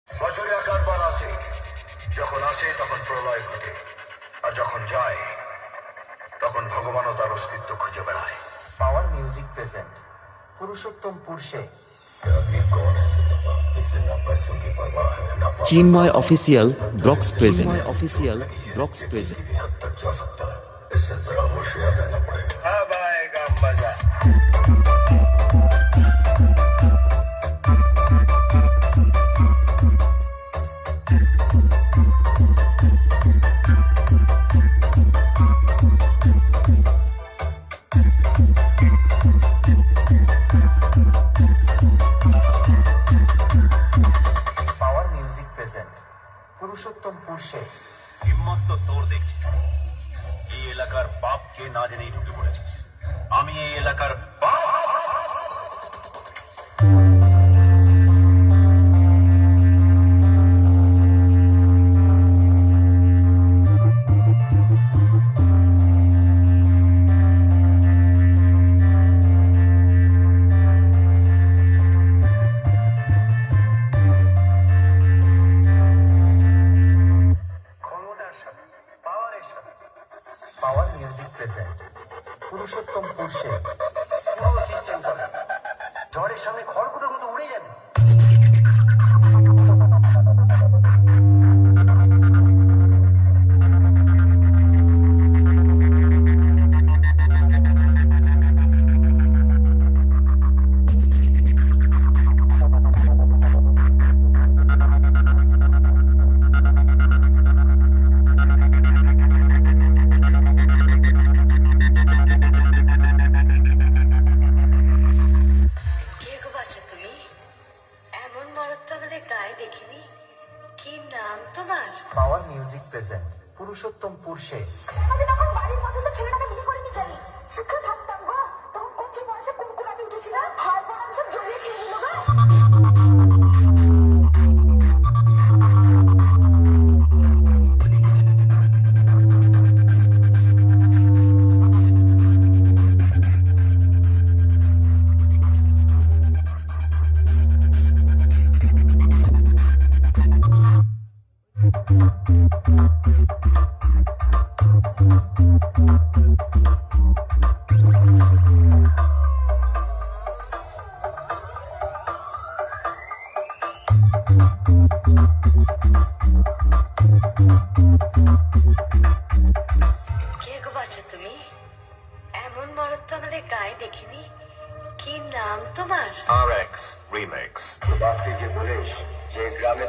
বছরে একাধবার আসে, যখন আসে তখন প্রলয় ঘটে, আর যখন যায় তখন ভগবানও তার অস্তিত্ব খুঁজে বেড়ায়। পাওয়ার মিউজিক প্রেজেন্ট পুরুষোত্তম পুরুষে চিন্ময় অফিসিয়াল ব্লগস প্রেজেন্ট হ্যাঁ ভাই, গাম বাজা। পাওয়ার মিউজিক প্রেজেন্ট পুরুষোত্তম পুরুষে। হিম্মত তো তোর দেখছি। এই এলাকার বাপকে না জেনেই ঢুকে পড়েছিস। আমি এই এলাকার বাপ। ক্ষমতার সাথে, পাওয়ারের সাথে। পাওয়ার মিউজিক প্রেজেন্ট পুরুষোত্তম পুরুষে। পুরো সিস্টেম করে ঝড়ের সামনে খড়কুটোর মতো উড়ে যাবে। কে গো বাছা তুমি? এমন মরদ তো আমাদের গায়ে দেখিনি। কি নাম তোমার? পাওয়ার মিউজিক প্রেজেন্ট পুরুষোত্তম পুরুষে। আমি তখন বাড়ির পছন্দের ছেলেটাকে বিয়ে করে নিতে যাই। সুখে থাকতাম গো। তখন কচি বয়সে কুমকুমানি উঠেছিল। হাড় পাড়াম সব জড়িয়ে খেয়ে নিল গো। কে গো বাছা তুমি? এমন মরদ তো আমাদের গায়ে দেখিনি। কি নাম তোমার? RX Remix। বাপকে যে বলে যে গ্রামে